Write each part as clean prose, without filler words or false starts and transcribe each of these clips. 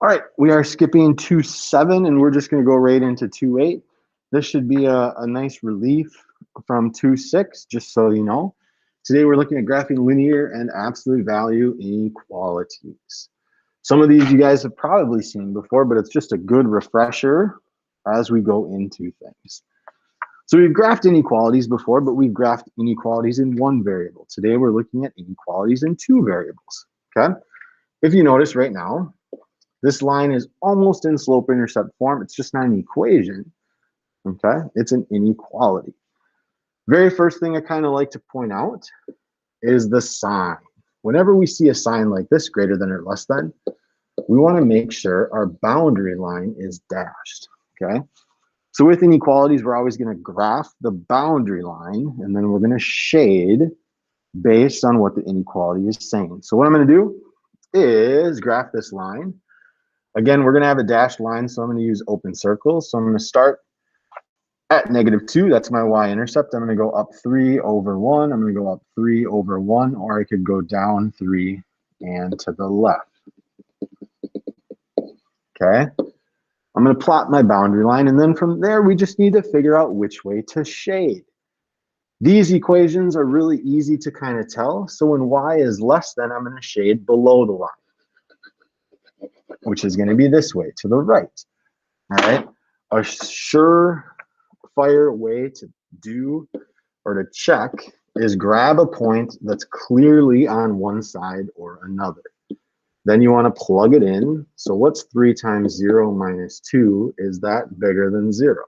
All right, we are skipping 2.7 and we're just going to go right into 2.8. This should be a nice relief from 2.6, just so you know. Today we're looking at graphing linear and absolute value inequalities. Some of these you guys have probably seen before, but it's just a good refresher as we go into things. So we've graphed inequalities before, but we've graphed inequalities in one variable. Today we're looking at inequalities in two variables, okay? If you notice right now, this line is almost in slope-intercept form. It's just not an equation, okay? It's an inequality. Very first thing I kind of like to point out is the sign. Whenever we see a sign like this, greater than or less than, we want to make sure our boundary line is dashed, okay? So with inequalities, we're always going to graph the boundary line, and then we're going to shade based on what the inequality is saying. So what I'm going to do is graph this line. Again, we're going to have a dashed line, so I'm going to use open circles. So I'm going to start at -2. That's my y-intercept. I'm going to go up 3 over 1. I'm going to go up 3 over 1, or I could go down 3 and to the left. Okay. I'm going to plot my boundary line, and then from there, we just need to figure out which way to shade. These equations are really easy to kind of tell. So when y is less than, I'm going to shade below the line, which is going to be this way, to the right. All right. A surefire way to do or to check is grab a point that's clearly on one side or another. Then you want to plug it in. So what's 3 times 0 minus 2? Is that bigger than 0?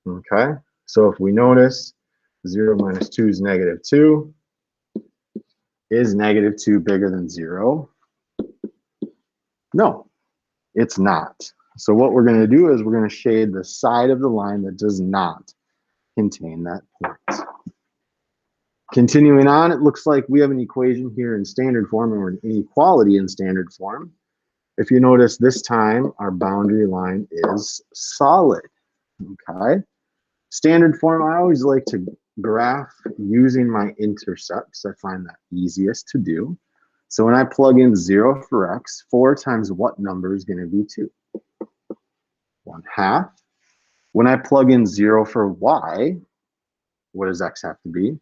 Okay. So if we notice 0 minus 2 is -2. Is -2 bigger than 0? No, it's not. So what we're going to do is we're going to shade the side of the line that does not contain that point. Continuing on, it looks like we have an equation here in standard form or an inequality in standard form. If you notice this time, our boundary line is solid, okay? Standard form, I always like to graph using my intercepts. I find that easiest to do. So when I plug in 0 for x, 4 times what number is going to be 2? 1/2. When I plug in 0 for y, what does x have to be?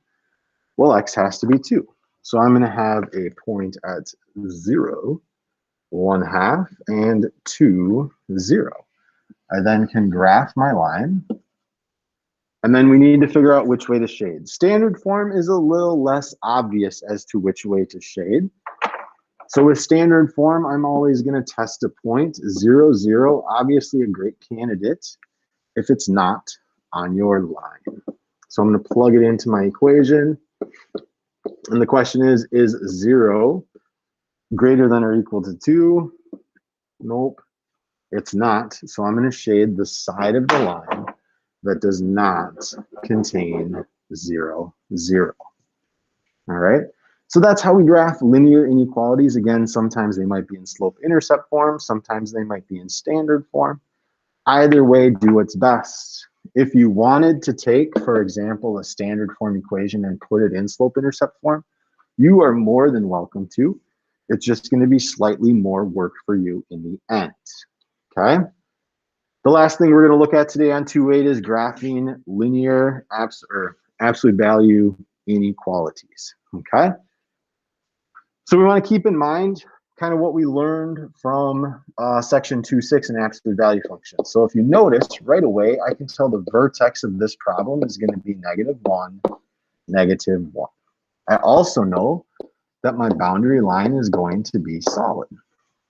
Well, x has to be 2. So I'm going to have a point at 0, 1/2, and 2, 0. I then can graph my line. And then we need to figure out which way to shade. Standard form is a little less obvious as to which way to shade. So with standard form, I'm always going to test a point, 0, 0, obviously a great candidate if it's not on your line. So I'm going to plug it into my equation. And the question is 0 greater than or equal to 2? Nope, it's not. So I'm going to shade the side of the line that does not contain 0, 0. All right. So that's how we graph linear inequalities. Again, sometimes they might be in slope-intercept form. Sometimes they might be in standard form. Either way, do what's best. If you wanted to take, for example, a standard form equation and put it in slope-intercept form, you are more than welcome to. It's just going to be slightly more work for you in the end. Okay? The last thing we're going to look at today on 2.8 is graphing linear absolute value inequalities. Okay? So we want to keep in mind kind of what we learned from section 2.6 and absolute value functions. So if you notice right away, I can tell the vertex of this problem is going to be -1, -1. I also know that my boundary line is going to be solid.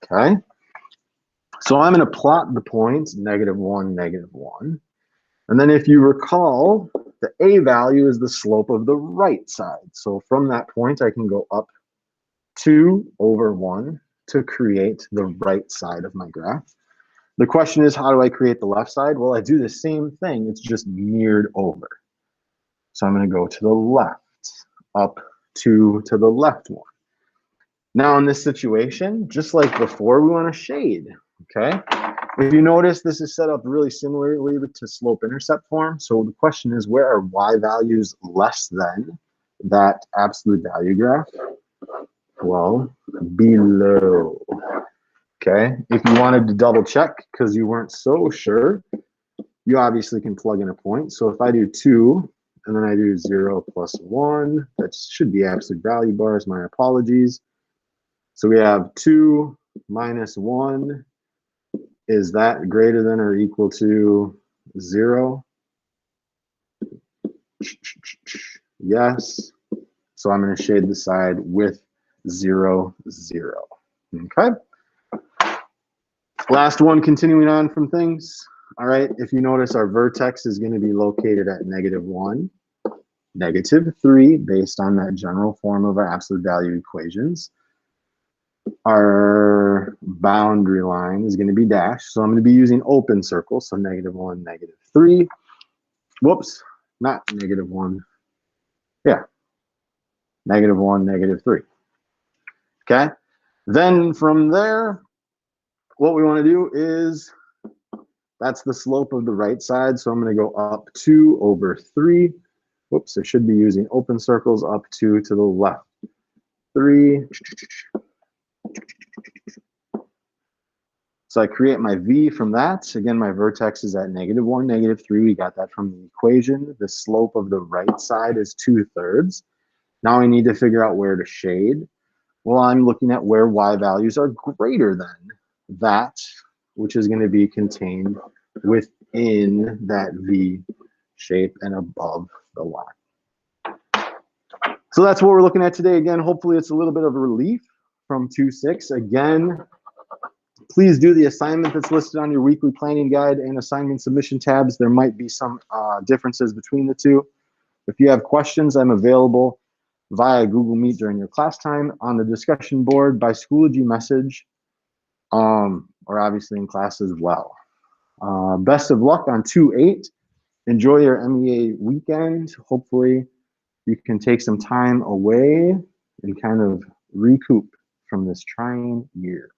Okay. So I'm going to plot the points -1, -1. And then if you recall, the A value is the slope of the right side. So from that point, I can go up 2 over 1 to create the right side of my graph. The question is, how do I create the left side? Well, I do the same thing. It's just mirrored over. So I'm going to go to the left, up 2 to the left 1. Now in this situation, just like before, we want to shade, okay? If you notice, this is set up really similarly to slope-intercept form. So the question is, where are y values less than that absolute value graph? Well, below. Okay, if you wanted to double check because you weren't so sure, you obviously can plug in a point. So if I do 2 and then I do 0 plus 1, that should be absolute value bars, my apologies. So we have 2 minus 1. Is that greater than or equal to 0? Yes. So I'm going to shade the side with 0, 0. Okay. Last one, continuing on from things. All right, if you notice, our vertex is going to be located at -1, -3, based on that general form of our absolute value equations. Our boundary line is going to be dashed, so I'm going to be using open circles, so -1, -3. Whoops, not -1. Yeah, -1, -3. Okay, then from there, what we want to do is, that's the slope of the right side, so I'm going to go up 2 over 3. Whoops, I should be using open circles, up 2 to the left. 3. So I create my V from that. Again, my vertex is at -1, -3. We got that from the equation. The slope of the right side is 2/3. Now I need to figure out where to shade. Well, I'm looking at where Y values are greater than that, which is going to be contained within that V shape and above the line. So that's what we're looking at today. Again, hopefully it's a little bit of a relief from 2-6. Again, please do the assignment that's listed on your weekly planning guide and assignment submission tabs. There might be some differences between the two. If you have questions, I'm available via Google Meet during your class time, on the discussion board, by Schoology message, or obviously in class as well. Best of luck on 2-8. Enjoy your MEA weekend. Hopefully you can take some time away and kind of recoup from this trying year.